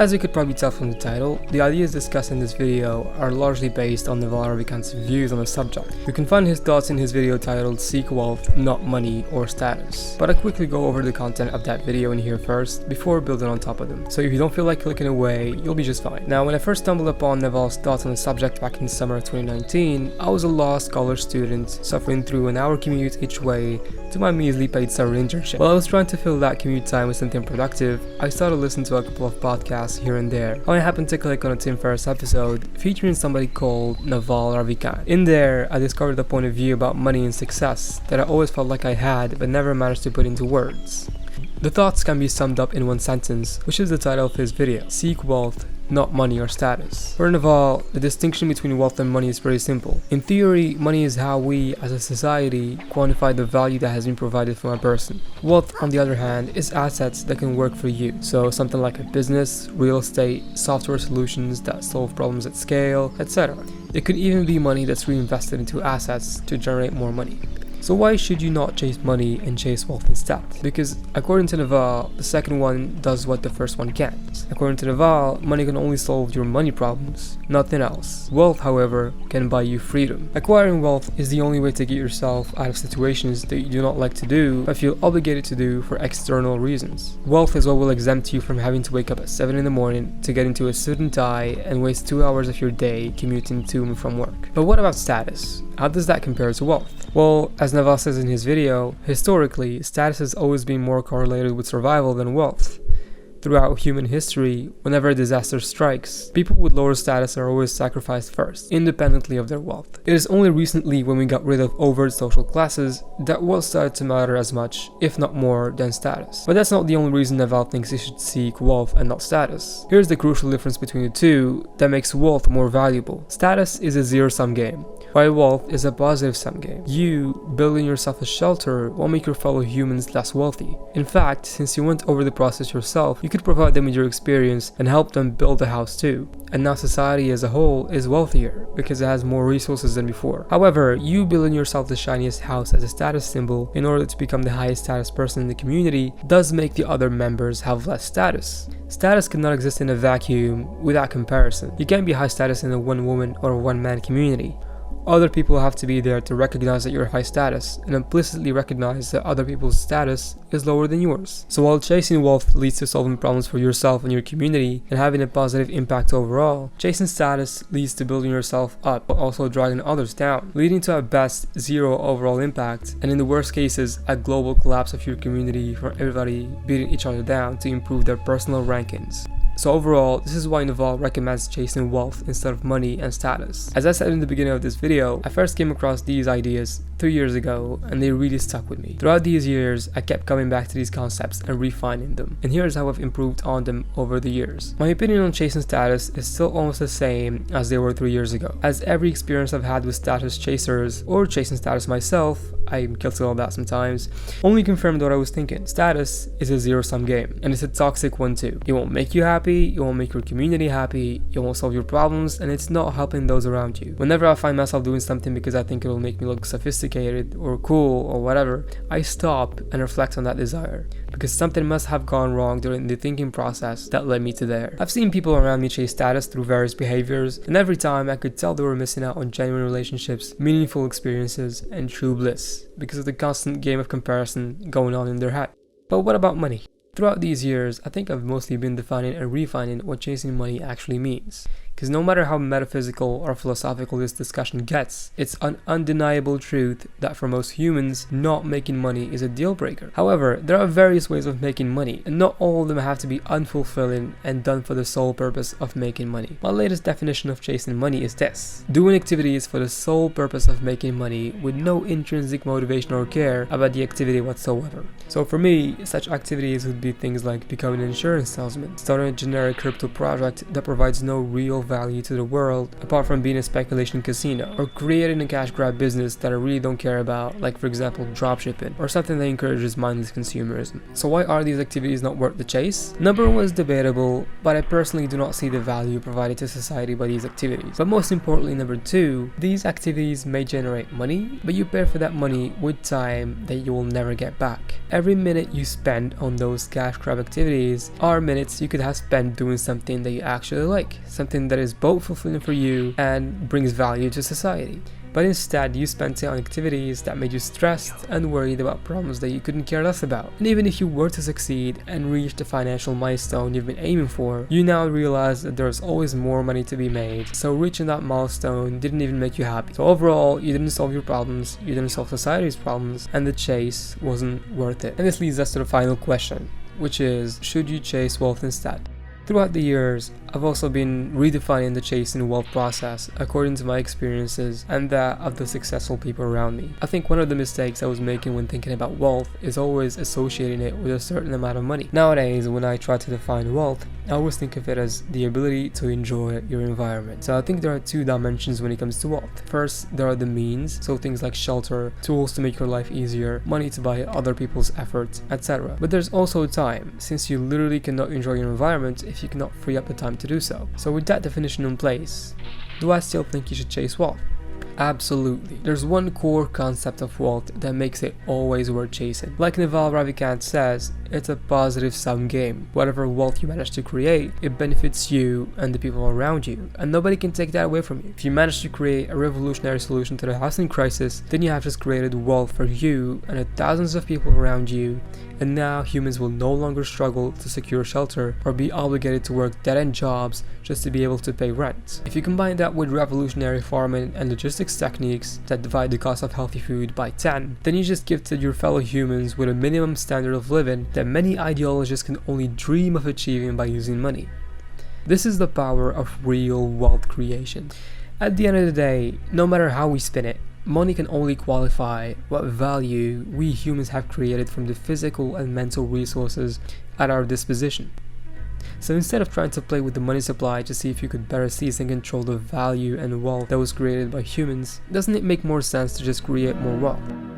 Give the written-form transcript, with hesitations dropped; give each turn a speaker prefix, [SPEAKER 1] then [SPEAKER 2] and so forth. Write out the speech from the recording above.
[SPEAKER 1] As you could probably tell from the title, the ideas discussed in this video are largely based on Naval Ravikant's views on the subject. You can find his thoughts in his video titled Seek Wealth, Not Money or Status. But I quickly go over the content of that video in here first, before building on top of them. So if you don't feel like clicking away, you'll be just fine. Now, when I first stumbled upon Naval's thoughts on the subject back in the summer of 2019, I was a law scholar student, suffering through an hour commute each way to my measly paid summer internship. While I was trying to fill that commute time with something productive, I started listening to a couple of podcasts here and there. I happened to click on a Tim Ferriss episode featuring somebody called Naval Ravikant. In there, I discovered a point of view about money and success that I always felt like I had but never managed to put into words. The thoughts can be summed up in one sentence, which is the title of his video: Seek wealth, not money or status. For Naval, the distinction between wealth and money is very simple. In theory, money is how we, as a society, quantify the value that has been provided from a person. Wealth, on the other hand, is assets that can work for you. So something like a business, real estate, software solutions that solve problems at scale, etc. It could even be money that's reinvested into assets to generate more money. So why should you not chase money and chase wealth instead? Because according to Naval, the second one does what the first one can't. According to Naval, money can only solve your money problems, nothing else. Wealth, however, can buy you freedom. Acquiring wealth is the only way to get yourself out of situations that you do not like to do but feel obligated to do for external reasons. Wealth is what will exempt you from having to wake up at 7 in the morning to get into a suit and tie and waste 2 hours of your day commuting to and from work. But what about status? How does that compare to wealth? Well, as Naval says in his video, historically, status has always been more correlated with survival than wealth. Throughout human history, whenever a disaster strikes, people with lower status are always sacrificed first, independently of their wealth. It is only recently, when we got rid of overt social classes, that wealth started to matter as much, if not more, than status. But that's not the only reason Naval thinks you should seek wealth and not status. Here's the crucial difference between the two that makes wealth more valuable. Status is a zero-sum game, while wealth is a positive-sum game. You, building yourself a shelter, won't make your fellow humans less wealthy. In fact, since you went over the process yourself, you could provide them with your experience and help them build a house too. And now society as a whole is wealthier because it has more resources than before. However, you building yourself the shiniest house as a status symbol in order to become the highest status person in the community does make the other members have less status. Status cannot exist in a vacuum without comparison. You can't be high status in a one-woman or one-man community. Other people have to be there to recognize that you're high status and implicitly recognize that other people's status is lower than yours. So while chasing wealth leads to solving problems for yourself and your community and having a positive impact overall, chasing status leads to building yourself up but also dragging others down, leading to at best zero overall impact, and in the worst cases a global collapse of your community from everybody beating each other down to improve their personal rankings. So overall, this is why Naval recommends chasing wealth instead of money and status. As I said in the beginning of this video, I first came across these ideas 3 years ago and they really stuck with me. Throughout these years, I kept coming back to these concepts and refining them. And here's how I've improved on them over the years. My opinion on chasing status is still almost the same as they were 3 years ago. As every experience I've had with status chasers or chasing status myself, I'm guilty of that sometimes, only confirmed what I was thinking. Status is a zero-sum game, and it's a toxic one too. It won't make you happy, it won't make your community happy, it won't solve your problems, and it's not helping those around you. Whenever I find myself doing something because I think it'll make me look sophisticated or cool or whatever, I stop and reflect on that desire, because something must have gone wrong during the thinking process that led me to there. I've seen people around me chase status through various behaviors, and every time I could tell they were missing out on genuine relationships, meaningful experiences, and true bliss, because of the constant game of comparison going on in their head. But what about money? Throughout these years, I think I've mostly been defining and refining what chasing money actually means. Because no matter how metaphysical or philosophical this discussion gets, it's an undeniable truth that for most humans, not making money is a deal breaker. However, there are various ways of making money, and not all of them have to be unfulfilling and done for the sole purpose of making money. My latest definition of chasing money is this: doing activities for the sole purpose of making money with no intrinsic motivation or care about the activity whatsoever. So for me, such activities would be things like becoming an insurance salesman, starting a generic crypto project that provides no real value to the world apart from being a speculation casino, or creating a cash grab business that I really don't care about, like for example dropshipping, or something that encourages mindless consumerism. So why are these activities not worth the chase? Number one is debatable, but I personally do not see the value provided to society by these activities. But most importantly, number two, these activities may generate money, but you pay for that money with time that you will never get back. Every minute you spend on those cash grab activities are minutes you could have spent doing something that you actually like, something that is both fulfilling for you and brings value to society. But instead, you spent it on activities that made you stressed and worried about problems that you couldn't care less about. And even if you were to succeed and reach the financial milestone you've been aiming for, you now realize that there's always more money to be made, so reaching that milestone didn't even make you happy. So overall, you didn't solve your problems, you didn't solve society's problems, and the chase wasn't worth it. And this leads us to the final question, which is, should you chase wealth instead? Throughout the years, I've also been redefining the chasing wealth process according to my experiences and that of the successful people around me. I think one of the mistakes I was making when thinking about wealth is always associating it with a certain amount of money. Nowadays, when I try to define wealth, I always think of it as the ability to enjoy your environment. So I think there are two dimensions when it comes to wealth. First, there are the means, so things like shelter, tools to make your life easier, money to buy other people's efforts, etc. But there's also time, since you literally cannot enjoy your environment if you cannot free up the time to do so. So with that definition in place, do I still think you should chase wealth? Absolutely. There's one core concept of wealth that makes it always worth chasing. Like Naval Ravikant says, it's a positive sum game. Whatever wealth you manage to create, it benefits you and the people around you, and nobody can take that away from you. If you manage to create a revolutionary solution to the housing crisis, then you have just created wealth for you and the thousands of people around you, and now humans will no longer struggle to secure shelter or be obligated to work dead-end jobs just to be able to pay rent. If you combine that with revolutionary farming and logistics techniques that divide the cost of healthy food by 10, then you just gifted your fellow humans with a minimum standard of living that many ideologists can only dream of achieving by using money. This is the power of real wealth creation. At the end of the day, no matter how we spin it, money can only qualify what value we humans have created from the physical and mental resources at our disposition. So instead of trying to play with the money supply to see if you could better seize and control the value and wealth that was created by humans, doesn't it make more sense to just create more wealth?